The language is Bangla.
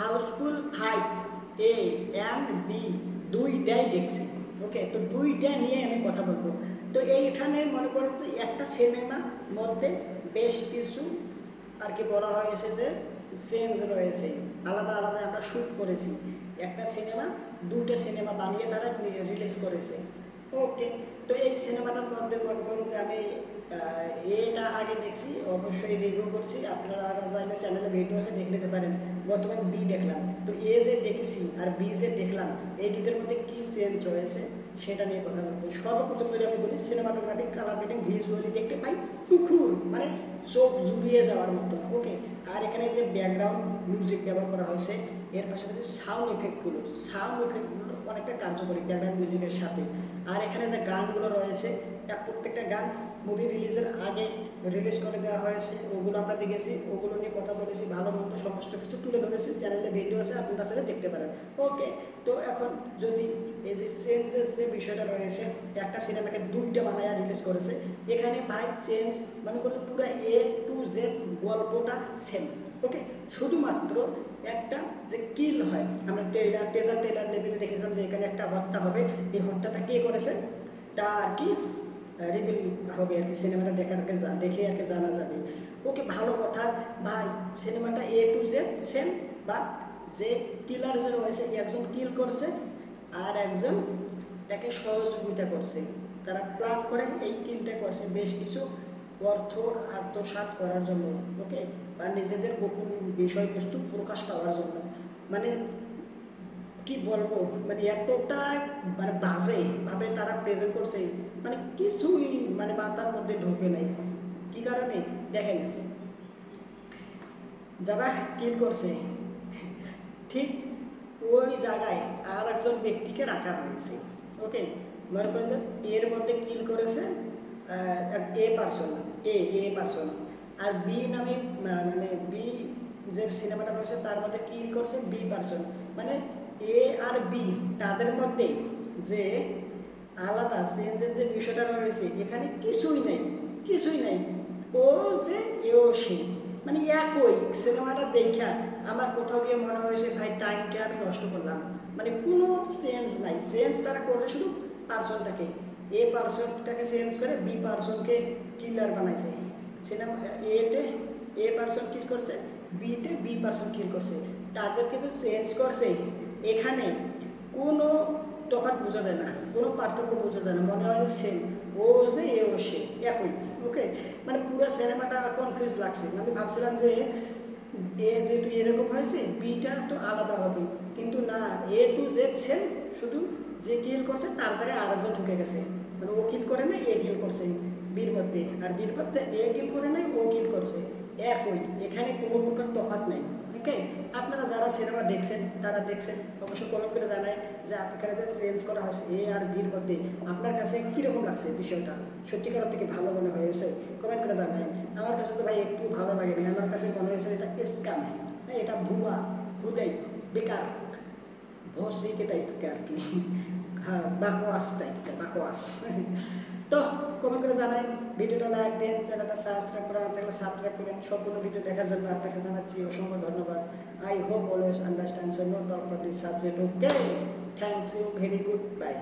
হাউসফুল 5 এ এন্ড বি দুইটাই দেখছি। ওকে, তো দুইটা নিয়ে আমি কথা বলবো। তো এইখানে মনে করেন যে একটা সিনেমা মধ্যে বেশ কিছু আর কি বলা হয়েছে যে চেঞ্জ রয়েছে, আলাদা আলাদা আমরা শ্যুট করেছি। একটা সিনেমা দুটো সিনেমা বানিয়ে তারা রিলিজ করেছে। ওকে, তো এই সিনেমাটার মধ্যে মনে করুন যে আমি এটা আগে দেখছি, অবশ্যই রিভিউ করছি, আপনারা চাইলে চ্যানেলে ভিডিও আছে দেখে নিতে পারেন। বর্তমানে বি দেখলাম, তো এ যে দেখেছি আর বি যে দেখলাম এই দুটোর মধ্যে কী চেঞ্জ রয়েছে সেটা নিয়ে কথা বলবো। সর্বপ্রথম যদি আমি বলি সিনেমাটোগ্রাফিক কালার গ্রেডিং ভিজুয়ালি দেখতে পাই টুকুর, মানে চোখ জুড়িয়ে যাওয়ার মতো। ওকে, আর এখানে যে ব্যাকগ্রাউন্ড মিউজিক ব্যবহার করা হয়েছে, এর পাশাপাশি সাউন্ড এফেক্টগুলো অনেকটা কার্যকরী ব্যাকগ্রাউন্ড মিউজিকের সাথে। আর এখানে যে গানগুলো রয়েছে প্রত্যেকটা গান মুভি রিলিজের আগে রিলিজ করে দেওয়া হয়েছে, ওগুলো আমরা দেখেছি, ওগুলো নিয়ে কথা বলেছি, ভালো মন্দ সমস্ত কিছু তুলে ধরেছি, চ্যানেলে ভিডিও আছে, আপনারা সেটা দেখতে পারেন। ওকে, তো এখন যদি এই যে চেঞ্জের যে বিষয়টা রয়েছে, একটা সিনেমাকে দুইটা বানায় রিলিজ করেছে, এখানে ভাই চেঞ্জ মানে করলে পুরো এ টু জেড গল্পটা সেম। ওকে, শুধুমাত্র একটা যে কিল হয়, আমরা টেজার লেভেলে দেখেছিলাম যে এখানে একটা হত্যা হবে, এই হত্যাটা কে করেছে তা আর কি রিভিল হবে আর কি, সিনেমাটা দেখে আর কি জানা যাবে। ওকে, ভালো কথা ভাই, সিনেমাটা এ টু জেড সেম, বাট যে কিলার যে রয়েছে একজন কিল করছে আর একজন তাকে সহযোগিতা করছে, তারা প্ল্যান করে এই কিলটা করছে বেশ কিছু অর্থ আত্মসাৎ করার জন্য। ওকে, বা নিজেদের গোপন বিষয়বস্তু প্রকাশ পাওয়ার জন্য। মানে কি বলবো, মানে এতটা মানে বাজে ভাবে তারা প্রেজেন্ট করছে, মানে কিছুই মানে মাথার মধ্যে ঢোকে নাই। কি কারণে দেখেন, যারা কিল করছে ঠিক ওই জায়গায় আর একজন ব্যক্তিকে রাখা হয়েছে। ওকে, মনে করেন যে এর মধ্যে কিল করেছে এ পার্সন, আর বি নামে মানে বি যে সিনেমাটা রয়েছে তার মধ্যে কিল করছে বি পার্সন। মানে এ আর বি তাদের মধ্যে যে আলাদা চেঞ্জের যে বিষয়টা রয়েছে এখানে কিছুই নাই। ও যে এও সে, মানে একই। সিনেমাটা দেখা আমার কোথাও গিয়ে মনে হয়েছে ভাই টাইমটা আমি নষ্ট করলাম, মানে কোনো চেঞ্জ নাই। চেঞ্জ তারা করে শুধু পার্সনটাকে, এ পার্সনটাকে চেঞ্জ করে বি পার্সনকে কিলার বানাইছে। সিনেমা এতে এ পার্সন কিল করছে, বিতে বি পার্সন কিল করছে, তাদেরকে যে চেঞ্জ করছে এখানে কোনো তফাৎ বোঝা যায় না, কোনো পার্থক্য বোঝা যায় না, মনে হয় সেম, ও যে এও সে একই। ওকে, মানে পুরো সিনেমাটা কনফিউজ লাগছে। আমি ভাবছিলাম যে এ যেহেতু এরকম হয়েছে বিটা তো আলাদা হবে, কিন্তু না, এ টু জেড সেম, শুধু যে কিল করছে তার জায়গায় আরেকজন ঢুকে গেছে। মানে ও কিল করে নাই, এ কিল করছে বীর মধ্যে, আর বীর মধ্যে এ কিল করে নাই, ও কিল করছে, একই। এখানে কোনো প্রকার তফাৎ নাই। ওকে, আপনারা যারা সিনেমা দেখছেন তারা দেখছেন, অবশ্যই কমেন্ট করে জানায় যে আপনার যে চেঞ্জ করা হয়েছে এ আর বির মধ্যে আপনার কাছে কীরকম লাগছে বিষয়টা, সত্যিকার থেকে ভালো মনে হয়েছে কমেন্ট করে জানায়। আমার কাছে তো ভাই একটু ভালো লাগেনি, আমার কাছে মনে হয়েছে এটা স্ক্যাম, হ্যাঁ, এটা ভুয়া, হুদাই, বেকার, ভোসরিকে টাইপকে আর কি, হ্যাঁ, বাকোয়াস টাইপটা, বাকোয়াস। তো কমেন্ট করে জানাই, ভিডিওটা লাইক দেন, চ্যানেলটা সাবস্ক্রাইব করেন, আপনারা সাবস্ক্রাইব করেন। সম্পূর্ণ ভিডিও দেখার জন্য আপনাকে জানাচ্ছি অসংখ্য ধন্যবাদ। I hope always understand so no talk for this subject. Okay, thanks you, very good, by.